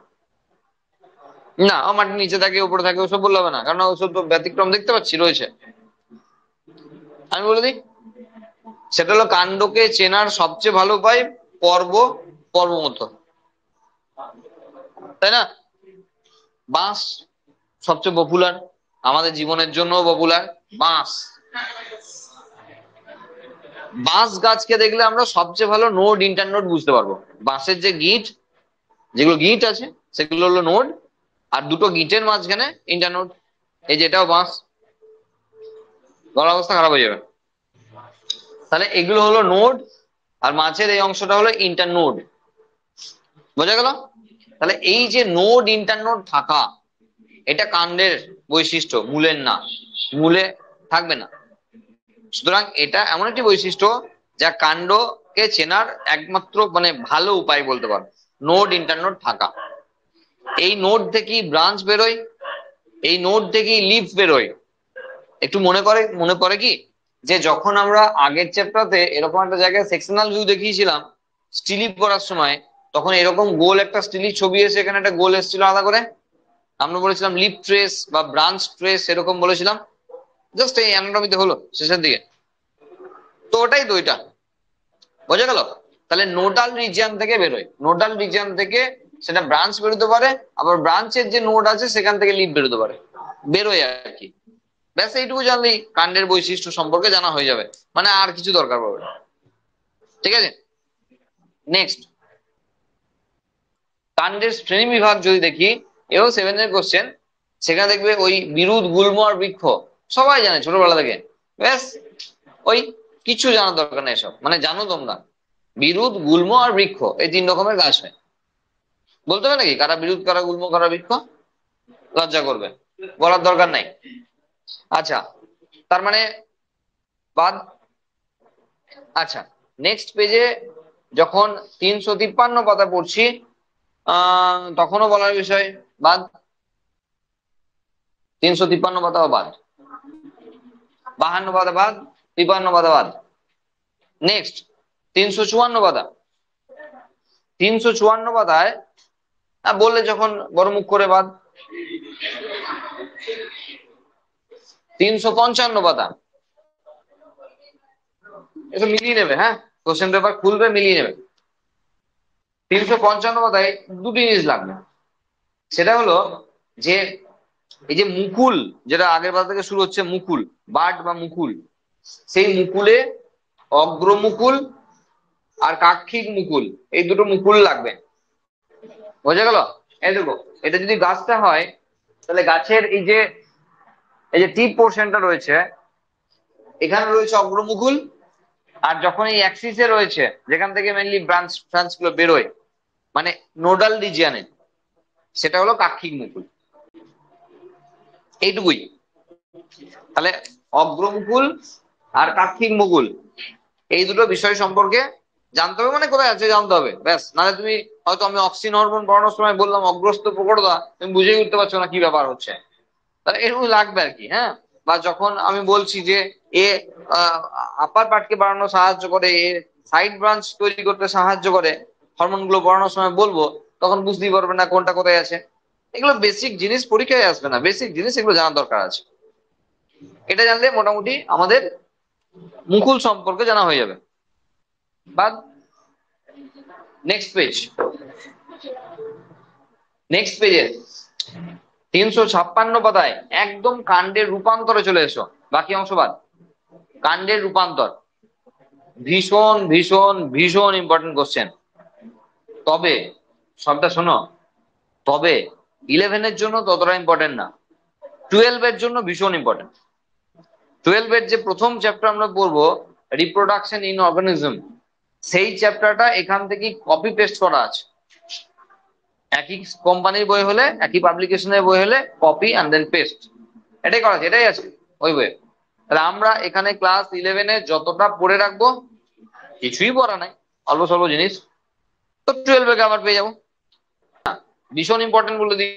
না, মাটির নিচে থাকে উপরে থাকে ওসব বললে হবে না, কারণ ওসব তো ব্যতিক্রম দেখতে পাচ্ছি রয়েছে। আমি বলে দিই, সেটা হলো কাণ্ডকে চেনার সবচেয়ে ভালো উপায় পর্ব মতো, তাই না? বাঁশ সবচেয়ে পপুলার, আমাদের জীবনের জন্য পপুলার বাঁশ। বাঁশ গাছকে দেখলে আমরা সবচেয়ে ভালো নোড ইন্টারনোড বুঝতে পারবো। বাঁশের যে গিঁট, যেগুলো গিঁট আছে সেগুলো হলো নোড, আর দুটো গিঁটের মাঝখানে ইন্টারনোড। এই যেটাও বাঁশ, গলার অবস্থা খারাপ হয়ে যাবে। তাহলে এগুলো হলো নোড, আর মাঝের এই অংশটা হলো ইন্টারনোড। বোঝা গেল? তাহলে এই যে নোড ইন্টারনোড থাকা, এটা কাণ্ডের বৈশিষ্ট্য, মূলের না, মূলে থাকবে না। সুতরাং এটা এমন একটি বৈশিষ্ট্য যা কাণ্ডকে চেনার একমাত্র মানে ভালো উপায় বলতে পারো, নোড ইন্টারনোড থাকা। এই নোড থেকেই ব্রাঞ্চ বেরোয়, এই নোড থেকেই লিফ বেরোয়। একটু মনে পড়ে কি যে যখন আমরা আগের চ্যাপ্টারতে এরকম একটা জায়গায় সেকশনাল ভিউ দেখিয়েছিলাম স্টিলি পড়ার সময়, তখন এরকম গোল একটা স্টিলি ছবি এসে এখানে একটা গোল এসেছিল আলাদা করে, আমরা বলেছিলাম লিফ ট্রেস বা ব্রাঞ্চ ট্রেস এরকম বলেছিলাম, জাস্ট এই অ্যানাটমিতে হলো শেষের দিকে। তো ওটাই তো, ওইটা বোঝা গেল। তাহলে নোডাল রিজিয়ন থেকে বেরোয়, নোডাল রিজিয়ন থেকে সেটা ব্রাঞ্চ বেরোতে পারে, আবার ব্রাঞ্চের যে নোড আছে সেখান থেকে লিফ বেরোতে পারে, বেরোয় আর কি। ব্যাস এইটুকু জানলেই কাণ্ডের বৈশিষ্ট্য সম্পর্কে জানা হয়ে যাবে, মানে আর কিছু দরকার পড়বে না। ঠিক আছে, নেক্সট কাণ্ডের শ্রেণী বিভাগ যদি দেখি, এও 7 এর কোশ্চেন। সেখানে দেখবে ওই বিরুদ, গুল্ম আর বৃক্ষ সবাই জানে ছোটবেলা থেকে, ব্যাস ওই কিছু জানার দরকার নেই, সব মানে জানো তোমরা। বিরুদ, গুল্ম আর বৃক্ষ এই 3 রকমের গাছ হয়। বলতে হবে নাকি কারা বিরুদ, কারা গুল্ম, কারা বৃক্ষ? লজ্জা করবে, বলার দরকার নাই। আচ্ছা, তার মানে বাদ। আচ্ছা, নেক্সট পেজে যখন 353 পাতা পড়ছি তখনও বলার বিষয় বাদ, 353 পাতাও বাদ, 52 পাতা বাদ, 53 পাতা বাদ। নেক্সট 354 পাতা, 354 পাতায় বললে যখন বড় মুখ করে বাদ। 355 পাতা, এটা মিলিয়ে নেবে, হ্যাঁ কোশ্চেন পেপার খুলবে মিলিয়ে নেবে। 355 পাতায় দুটি জিনিস লাগবে, সেটা হলো যে এই যে মুকুল, যেটা আগের পাতা থেকে শুরু হচ্ছে, মুকুল বাট বা মুকুল, সেই মুকুলে অগ্রমুকুল আর কাক্ষিক মুকুল, এই দুটো মুকুল লাগবে। বোঝা গেল? এই দেখো, এটা যদি গাছটা হয় তাহলে গাছের এই যে টিপ পোর্শনটা রয়েছে, এখানে রয়েছে অগ্রমুকুল, আর যখন এই অ্যাক্সিসে রয়েছে যেখান থেকে মেনলি ব্রাঞ্চ ব্রাঞ্চ গুলো বেরোয়, মানে নোডাল রিজিয়নে, সেটা হলো কাক্ষিক মুকুল। এইটুকুই। তাহলে অগ্রমুকুল আর কাক্ষিক মুকুল এই দুটো বিষয় সম্পর্কে জানতে হবে, মানে কোথায় আছে জানতে হবে, ব্যাস। নাহলে তুমি হয়তো আমি অক্সিন হরমোন পড়ানোর সময় বললাম অগ্রস্ত প্রকটতা, তুমি বুঝেই উঠতে পারছো না কি ব্যাপার হচ্ছে, তাহলে এরকম লাগবে আর কি। হ্যাঁ, বা যখন আমি বলছি যে এ আপার পার্টকে বাড়ানো সাহায্য করে, এ সাইড ব্রাঞ্চ তৈরি করতে সাহায্য করে, হরমোন গুলো পড়ানোর সময় বলবো, তখন বুঝতেই পারবে না কোনটা কোথায় আছে। এগুলো বেসিক জিনিস, পরীক্ষায় আসবে না, বেসিক জিনিস, এগুলো জানার দরকার আছে। এটা জানলে মোটামুটি আমাদের মুকুল সম্পর্কে জানা হয়ে যাবে। বাদ। নেক্সট পেজ, নেক্সট পেজে 356 পাতায় একদম কাণ্ডের রূপান্তরে চলে এসো, বাকি অংশ বাদ। কাণ্ডের রূপান্তর ভীষণ ভীষণ ভীষণ ইম্পর্টেন্ট কোশ্চেন। তবে সবটা শোনো, তবে 11 জন্য ততটা ইম্পর্টেন্ট না, 12 জন্য ভীষণ ইম্পর্টেন্ট। 12 যে প্রথম চ্যাপ্টার আমরা পড়বো, রিপ্রোডাকশন ইন অর্গানিজম, সেই চ্যাপ্টারটা এখান থেকে কপি পেস্ট করা আছে। একই কোম্পানির বই হলে, একই পাবলিকেশনের বই হলে কপি অ্যান্ড দেন পেস্ট, এটাই করা আছে, এটাই আছে ওই বইয়ে। তাহলে আমরা এখানে ক্লাস 11 যতটা পড়ে রাখবো, কিছুই পড়া নাই, অল্প স্বল্প জিনিস, তো 12 আবার পেয়ে যাবো। ভীষণ ইম্পর্টেন্ট বলে দিই।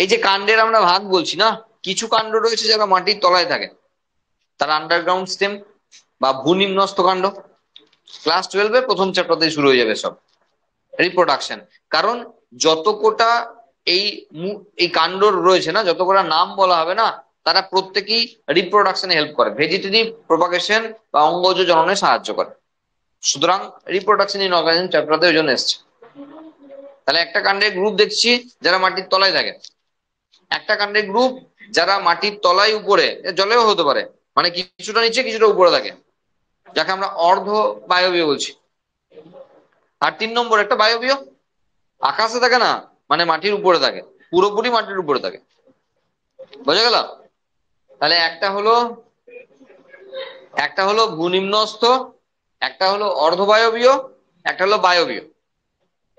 এই যে কাণ্ডের আমরা ভাগ বলছি না, কিছু কাণ্ড রয়েছে যারা মাটির তলায় থাকে, তার আন্ডারগ্রাউন্ড স্টেম বা ভূনিম্নস্থ কাণ্ড। ক্লাস 12 প্রথম চ্যাপ্টার দিয়ে শুরু হয়ে যাবে সব রিপ্রোডাকশন। কারণ যত কোটা এই এই কাণ্ড রয়েছে না, যত কোটা নাম বলা হবে না, তারা প্রত্যেকেই রিপ্রোডাকশনে হেল্প করে, ভেজিটেটিভ প্রোপাগেশন বা অঙ্গজ জননে সাহায্য করে। সুতরাং রিপ্রোডাকশন ইন অর্গানিজম চ্যাপ্টারতে ওই জন্য এসছে। তাহলে একটা কাণ্ডের গ্রুপ দেখছি যারা মাটির তলায় থাকে, একটা কাণ্ডের গ্রুপ যারা মাটির তলায় উপরে, জলেও হতে পারে, মানে কিছুটা নিচে কিছুটা উপরে থাকে। যাকে আমরা অর্ধ বায়বীয় বলছি। আর 3 নম্বর একটা বায়বীয়, আকাশে থাকে না, মানে মাটির উপরে থাকে, পুরোপুরি মাটির উপরে থাকে। বোঝা গেল? তাহলে একটা হলো ভূনিম্নস্থ, একটা হলো অর্ধবায়বীয়, একটা হলো বায়বীয়।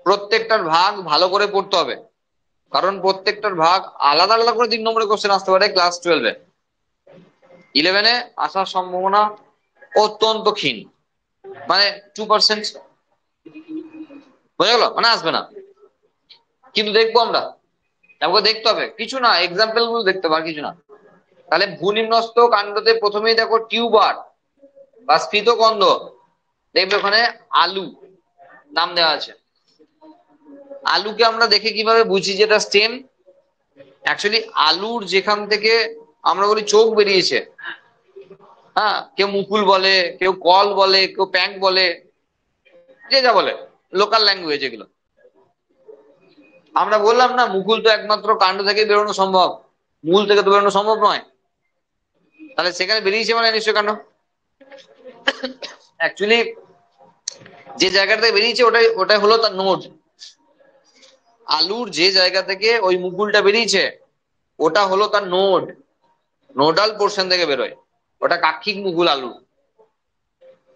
প্রত্যেকটার ভাগ ভালো করে পড়তে হবে, কারণ প্রত্যেকটার ভাগ আলাদা আলাদা করে 3 নম্বরের কোশ্চেন আসতে পারে ক্লাস 12-এ। 11-এ আসার সম্ভাবনা অত্যন্ত ক্ষীণ, মানে 2%। বোঝা গেল? মানে আসবে না, কিন্তু দেখবো আমরা, আমাকে দেখতে হবে কিছু না, এক্সাম্পল গুলো দেখতে হবে আর কিছু না। তাহলে ভূনিম্নস্থ কাণ্ডতে প্রথমেই দেখো টিউবার বা স্ফীতকন্দ, দেখবে ওখানে আলু নাম দেওয়া আছে। আলুকে আমরা দেখে কিভাবে বুঝি যেটা স্টেম? অ্যাকচুয়ালি আলুর যেখান থেকে আমরা বলি চোখ বেরিয়েছে, হ্যাঁ, কেউ মুকুল বলে, কেউ কল বলে, কেউ প্যাঙ্ক বলে, যে যা বলে, লোকাল ল্যাঙ্গুয়েজ এগুলো। আমরা বললাম না মুকুল তো একমাত্র কাণ্ড থেকে বেরোনো সম্ভব, মূল থেকে তো বেরোনো সম্ভব নয়। তাহলে সেখানে বেরিয়েছে মানে নিশ্চয় কাণ্ড। অ্যাকচুয়ালি যে জায়গাটা থেকে বেরিয়েছে ওটাই হলো তার নোড। আলুর যে জায়গা থেকে ওই মুকুলটা বেরিয়েছে ওটা হলো তার নোড, নোডাল পোর্শন থেকে বেরোয়, ওটা কাক্ষিক মুকুল আলু।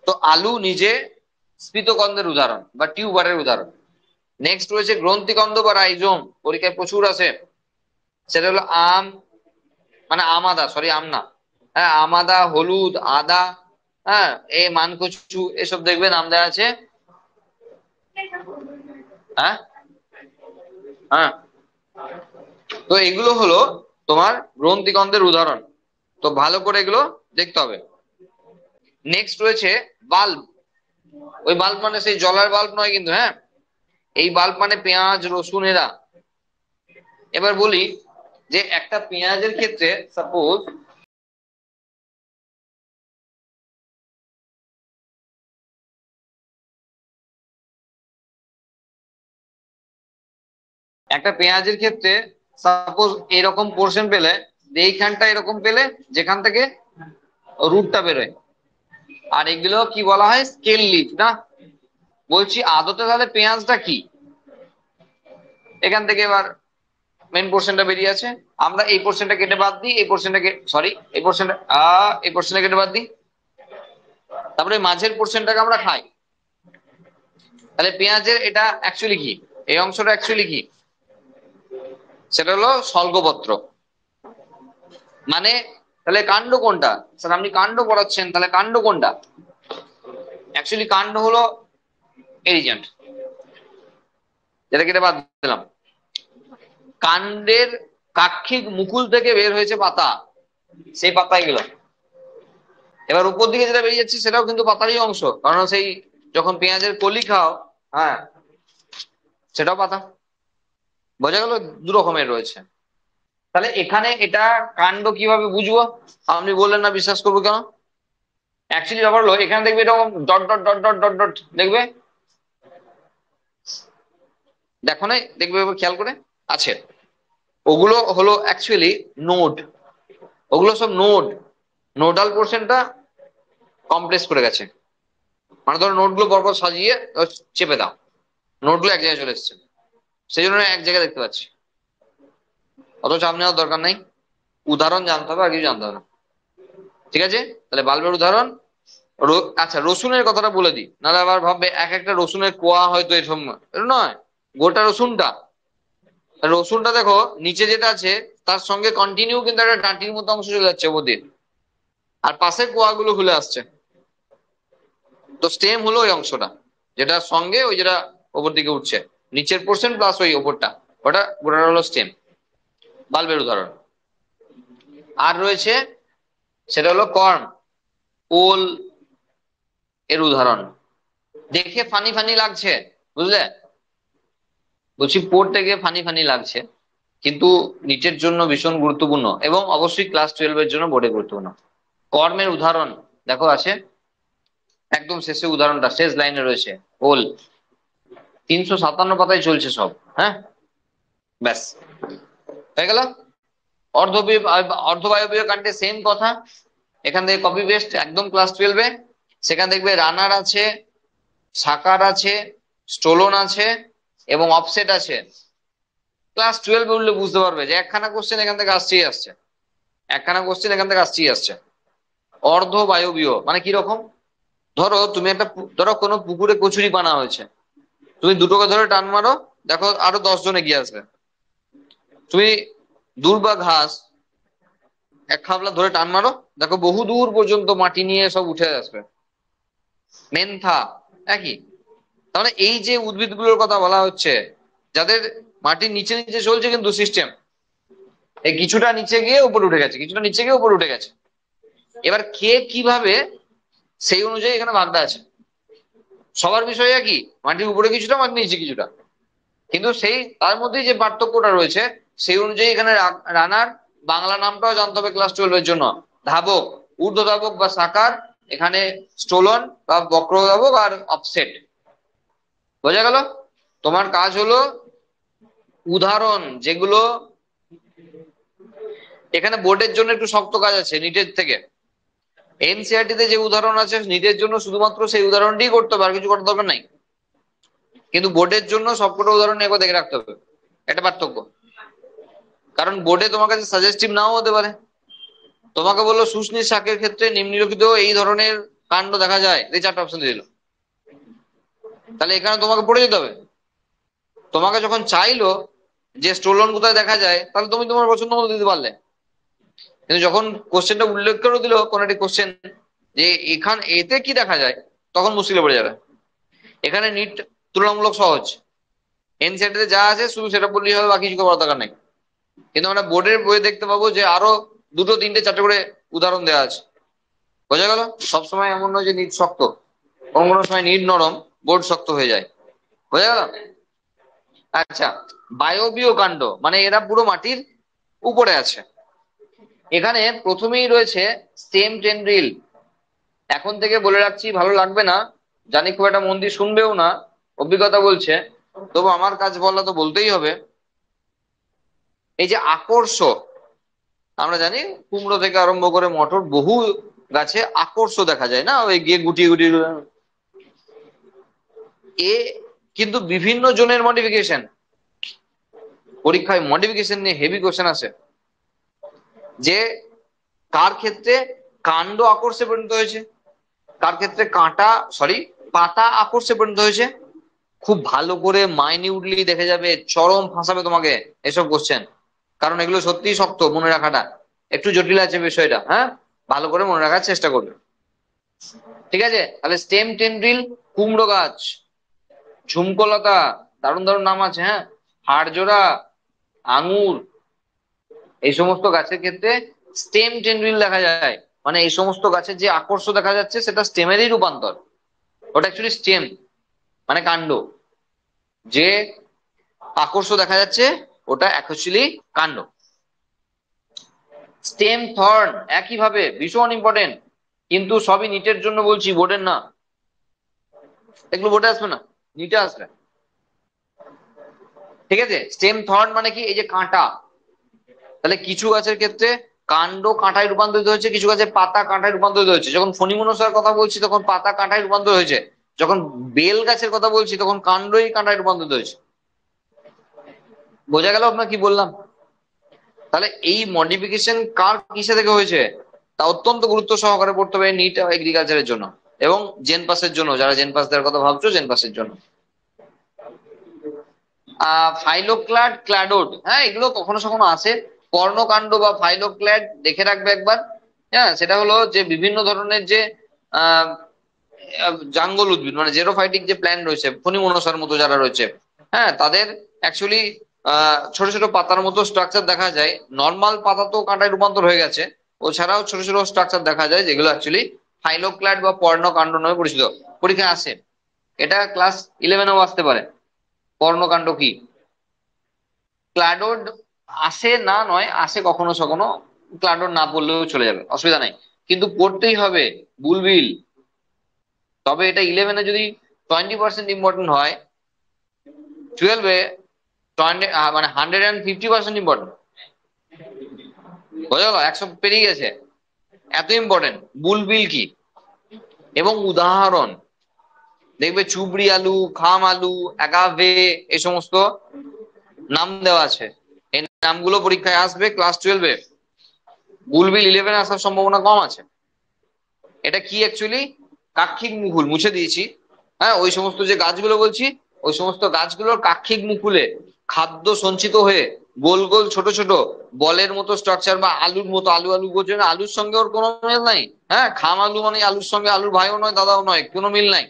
তো আলু নিজে স্ফীতকন্দের উদাহরণ বা টিউবারের উদাহরণ। নেক্সট রয়েছে গ্রন্থিকন্দ বা রাইজোম, পরীক্ষায় প্রচুর আছে। সেটা হলো আম, মানে আমাদা, সরি আম না, হ্যাঁ, আমাদা, হলুদ, আদা, হ্যাঁ, মানকচু, এসব দেখবে নাম দেওয়া আছে। হ্যাঁ, হ্যাঁ, তো এগুলো হলো তোমার গ্রন্থিকন্দের উদাহরণ, তো ভালো করে এগুলো দেখতে হবে। নেক্সট রয়েছে বাল্ব। ওই বাল্ব মানে সেই জলার বাল্ব নয় কিন্তু, হ্যাঁ, এই বাল্ব মানে পেঁয়াজ, রসুন, এরা। এবার বলি যে একটা পেঁয়াজের ক্ষেত্রে সাপোজ একটা পেঁয়াজের ক্ষেত্রে সাপোজ এরকম পোর্শন পেলে, এইখানটা এরকম পেলে যেখান থেকে রুটটা বেরোয়, আর এগুলো কি বলা হয়? স্কেল লিফ না। বলছি আদতে তাহলে পেঁয়াজটা কি? এখান থেকে এবার মেন পোর্শনটা বেরিয়ে আছে, আমরা এই পোর্শনটা কেটে বাদ দিই, এই পোর্শনটাকে, সরি, এই পোর্শনটা কেটে বাদ দিই, তারপরে মাঝের পোর্শনটাকে আমরা খাই। তাহলে পেঁয়াজের এটা অ্যাকচুয়ালি কি? এই অংশটা অ্যাকচুয়ালি কি? সেটা হলো স্বল্গপত্র। মানে তাহলে কাণ্ড কোনটা? স্যার আপনি কাণ্ড পড়াচ্ছেন, তাহলে কাণ্ড কোনটা? অ্যাকচুয়ালি কাণ্ড হলো এরিজেন্ট, যেটা কেটে বাদ দিলাম। কাণ্ডের কাক্ষিক মুকুল থেকে বের হয়েছে পাতা, সেই পাতা এগুলো। এবার উপর দিকে যেটা বেরিয়ে যাচ্ছে সেটাও কিন্তু পাতারই অংশ, কারণ সেই যখন পেঁয়াজের কলি খাও, হ্যাঁ, সেটাও পাতা। বোঝা গেল? দু রকমের রয়েছে। তাহলে এখানে এটা কাণ্ড কিভাবে বুঝবো? আপনি বললেন না বিশ্বাস করবো কেন? অ্যাকচুয়ালি ব্যাপার হলো এখানে দেখবে এরকম dot dot dot dot dot dot দেখবে, দেখো না, দেখবে এবার খেয়াল করে আছে, ওগুলো হলো অ্যাকচুয়ালি নোড। ওগুলো সব নোড, নোডাল পোর্শনটা কমপ্লেক্স করে গেছে। মানে ধরো নোটগুলো পরপর সাজিয়ে চেপে দাও, নোটগুলো এক জায়গায় চলে এসছে, সেই জন্য এক জায়গায় দেখতে পাচ্ছি। অত চাপ নেওয়ার দরকার নাই, উদাহরণ জানতে হবে আর কিছু জানতে হবে না। ঠিক আছে? তাহলে বাল্বের উদাহরণ। আচ্ছা, রসুনের কথাটা বলে দিই, নাহলে আবার ভাববে এক একটা রসুনের কোয়া হয়তো এরকম, এটা নয়, গোটা রসুনটা। রসুনটা দেখো নিচে যেটা আছে তার সঙ্গে কন্টিনিউ কিন্তু একটা ডাঁটির মতো অংশ চলে যাচ্ছে ওদের, আর পাশের কোয়াগুলো খুলে আসছে। তো স্টেম হলো ওই অংশটা, যেটা সঙ্গে ওই যেটা ওপর দিকে উঠছে, নিচের পোর্শন প্লাস ওই ওপরটা, ওটা গোটাটা হলো স্টেম। বাল্বের উদাহরণ। আর রয়েছে সেটা হলো কর্ম, ওল এর উদাহরণ। দেখে ফানি ফানি লাগছে, বুঝলে? বলছি পড়তে গিয়ে ফানি ফানি লাগছে, কিন্তু নিচের জন্য ভীষণ গুরুত্বপূর্ণ, এবং অবশ্যই ক্লাস 12-এর জন্য বোর্ডে গুরুত্বপূর্ণ। কর্মের উদাহরণ দেখো আছে একদম শেষে, উদাহরণটা শেষ লাইনে রয়েছে, ওল। 357 পাতায় চলছে সব, হ্যাঁ, ব্যাস হয়ে গেল। অর্ধবায়বীয় কাণ্ডে সেম কথা, এখান থেকে কপি পেস্ট একদম ক্লাস 12-এ। সেখানে দেখবে রানার আছে, সাকার আছে, স্টোলন আছে এবং অফসেট আছে। ক্লাস 12 উঠলে বুঝতে পারবে যে একখানা কোশ্চেন এখান থেকে আসছেই আসছে, একখানা কোশ্চেন এখান থেকে আসছেই আসছে। অর্ধ বায়বীয় মানে কি রকম? ধরো তুমি ধরো কোনো পুকুরে কচুরি বানা হয়েছে, তুমি দুটোকে ধরে টান মারো, দেখো আরো 10 জন এগিয়ে আসবে। তুমি দূর বা ঘাস এক খাবলা ধরে টান মারো, দেখো বহু দূর পর্যন্ত মাটি নিয়ে সব উঠে আসবে। মেনথা একই। তাহলে এই যে উদ্ভিদগুলোর কথা বলা হচ্ছে, যাদের মাটির নিচে নিচে চলছে কিন্তু সিস্টেম, এই কিছুটা নিচে গিয়ে উপরে উঠে গেছে, কিছুটা নিচে গিয়ে উপরে উঠে গেছে। এবার কে কিভাবে, সেই অনুযায়ী এখানে ভাগটা আছে। সবার বিষয় একই, মাটির উপরে কিছুটা মাটির নিচে কিছুটা, কিন্তু সেই তার মধ্যে যে পার্থক্যটা রয়েছে সেই অনুযায়ী এখানে রানার বাংলা নামটাও জানতে হবে ক্লাস 12 এর জন্য। ধাবক, ঊর্ধ্ব ধাবক বা সাকার, এখানে স্টোলন বা বক্র ধাবক আর অফসেট। বোঝা গেল? তোমার কাজ হলো উদাহরণ যেগুলো এখানে বোর্ডের জন্য একটু শক্ত কাজ আছে নিটের থেকে। এনসিআরটি তে যে উদাহরণ আছে নিটের জন্য শুধুমাত্র সেই উদাহরণটাই করতে হবে, আর কিছু করার দরকার নাই। কিন্তু বোর্ডের জন্য সবকটা উদাহরণ একবার দেখে রাখতে হবে, এটা পার্থক্য। কারণ বোর্ডে তোমার কাছে সাজেস্টিভ নাও হতে পারে। তোমাকে বললো শুষ্নি শাকের ক্ষেত্রে নিম্নলিখিত এই ধরনের কাণ্ড দেখা যায়, এই 4টা অপশন দিয়ে দিল, তাহলে এখানে তোমাকে পড়ে যেতে হবে। তোমাকে যখন চাইলো যে স্টোলন কোথায় দেখা যায়, তাহলে তুমি তোমার পছন্দ মতো দিতে পারলে। কিন্তু যখন কোশ্চেনটা উল্লেখ করে দিল কোন একটি কোশ্চেন যে এতে কি দেখা যায়, তখন মুশকিলে পড়ে যাবে। এখানে নিট তুলনামূলক সহজ, এনসিআরটি যা আছে শুধু সেটা বললেই হবে, বাকি কিছু করার দরকার নেই। কিন্তু আমরা বোর্ডের বইয়ে দেখতে পাবো যে আরো 2, 3, 4 করে উদাহরণ দেওয়া আছে। বোঝা গেল? সবসময় এমন নয় যে নিট শক্ত, কোনো কোনো সময় নিট নরম, বোর্ড শক্ত হয়ে যায়। বোঝা গেল? আচ্ছা, বায়বীয় কাণ্ড মানে এরা পুরো মাটির উপরে আছে। এখানে প্রথমেই রয়েছে স্টেম টেন্ড্রিল। এখন থেকে বলে রাখছি, ভালো লাগবে না জানি, খুব একটা মন দিয়ে শুনবেও না, অভিজ্ঞতা বলছে, তবু আমার কাজ বলা তো বলতেই হবে। এই যে আকর্ষ, আমরা জানি কুমড়ো থেকে আরম্ভ করে মটর বহু গাছে আকর্ষ দেখা যায় না, ওই গিয়ে গুটিয়ে গুটিয়ে, এ কিন্তু বিভিন্ন জনের মডিফিকেশন। পরীক্ষায় মডিফিকেশন নিয়ে হেভি কোশ্চেন আসে, যে কার ক্ষেত্রে কাণ্ড আকর্ষে পরিণত হয়েছে, কার ক্ষেত্রে পাতা আকর্ষে পরিণত হয়েছে। খুব ভালো করে মাইনিউটলি দেখে যাবে, চরম ফাঁসাবে তোমাকে এসব কোশ্চেন। কারণ এগুলো সত্যিই শক্ত, মনে রাখাটা একটু জটিল আছে বিষয়টা। হ্যাঁ, ভালো করে মনে রাখার চেষ্টা করবে। ঠিক আছে, তাহলে স্টেম টেন্ড্রিল, কুমড়ো গাছ, ঝুমকোলতা, দারুণ দারুণ নাম আছে। হ্যাঁ, হাড়জোড়া, আঙুর, এই সমস্ত গাছের ক্ষেত্রে স্টেম টেন্ড্রিল দেখা যায়। মানে এই সমস্ত গাছের যে আকর্ষ দেখা যাচ্ছে সেটা স্টেমেরই রূপান্তর। ওটা অ্যাকচুয়ালি স্টেম মানে কাণ্ড, যে আকর্ষ দেখা যাচ্ছে ওটা অ্যাকচুয়ালি কাণ্ড। স্টেম থর্ন একইভাবে ভীষণ ইম্পর্টেন্ট, কিন্তু সবই নিটের জন্য বলছি, বোর্ডের না। এগুলো বোর্ডে আসবে না, নিটে আসবে। ঠিক আছে, স্টেম থর্ন মানে কি? এই যে কাঁটা। তাহলে কিছু গাছের ক্ষেত্রে কাণ্ড কাঁটায় রূপান্তরিত হয়েছে, কিছু গাছের পাতা কাঁটায় রূপান্তরিত হয়েছে। যখন ফণিমনসার কথা বলছি তখন পাতা কাঁটায় রূপান্তরিত হয়েছে, যখন বেল গাছের কথা বলছি তখন কাণ্ডই কাঁটায় রূপান্তরিত হয়েছে। বোঝা গেল আপনার কি বললাম? তাহলে এই মডিফিকেশন কার কিসে থেকে হয়েছে তা অত্যন্ত গুরুত্ব সহকারে পড়তে হবে নিট এগ্রিকালচারের জন্য, এবং জেন পাসের জন্য, যারা জেন পাস দেওয়ার কথা ভাবছো জেন পাসের জন্য। ফাইলোক্লাড, ক্লাডোড, হ্যাঁ এগুলো কখনো কখনো আসে। কর্ণকাণ্ড বা ফাইলোক্ল্যাড দেখে রাখবে একবার। হ্যাঁ, সেটা হলো যে বিভিন্ন ধরনের যে আহ জাঙ্গল উদ্ভিদ মানে জেরোফাইটিক যে প্ল্যান্ট রয়েছে, ফণিমনসার মতো যারা রয়েছে, হ্যাঁ তাদের অ্যাকচুয়ালি ছোট ছোট পাতার মতো স্ট্রাকচার দেখা যায়। নর্মাল পাতা তো কাঁটায় রূপান্তর হয়ে গেছে, ও ছাড়াও ছোট ছোট স্ট্রাকচার দেখা যায় যেগুলো অ্যাকচুয়ালি ফাইলোক্ল্যাড বা পর্ণকাণ্ড নামে পরিচিত। পরীক্ষায় আসে, এটা ক্লাস 11-এও আসতে পারে। পর্ণকাণ্ড কি? ক্লাডোড আসে না নয়, আসে কখনো কখনো, ক্লাডোড না পড়লেও চলে যাবে, অসুবিধা নাই, কিন্তু পড়তেই হবে বুলবিল। তবে এটা 11-এ যদি 20% ইম্পর্টেন্ট হয়, 12-এ 20 মানে 150% ইম্পর্টেন্ট। বোঝা গেল? 100 পেরিয়ে গেছে, এত ইম্পর্টেন্ট। বুলবিল কি? এবং উদাহরণ দেখবে চুবড়ি আলু, খাম আলু, অ্যাগাভে, এই সমস্ত নাম দেওয়া আছে। এই নামগুলো পরীক্ষায় আসবে ক্লাস 12-এ। বুলবিল 11 আসার সম্ভাবনা কম আছে। এটা কি অ্যাকচুয়ালি? কাক্ষিক মুকুল, মুছে দিয়েছি। হ্যাঁ, ওই সমস্ত যে গাছগুলো বলছি, ওই সমস্ত গাছগুলোর কাক্ষিক মুকুলে খাদ্য সঞ্চিত হয়ে গোল গোল ছোট ছোট বলের মতো স্ট্রাকচার, বা আলুর মতো, আলু আলু বলছে না, আলুর সঙ্গে ওর কোনো মিল নাই। হ্যাঁ, খাম আলু মানে আলুর সঙ্গে আলুর ভাইও নয়, দাদাও নয়, কোনো মিল নাই।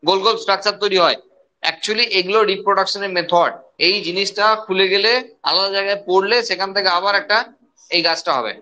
গোল গোল স্ট্রাকচার তৈরি হয়। অ্যাকচুয়ালি এগুলো রিপ্রোডাকশনের মেথড। এই জিনিসটা খুলে গেলে, আলাদা জায়গায় পড়লে, সেখান থেকে আবার একটা এই গাছটা হবে।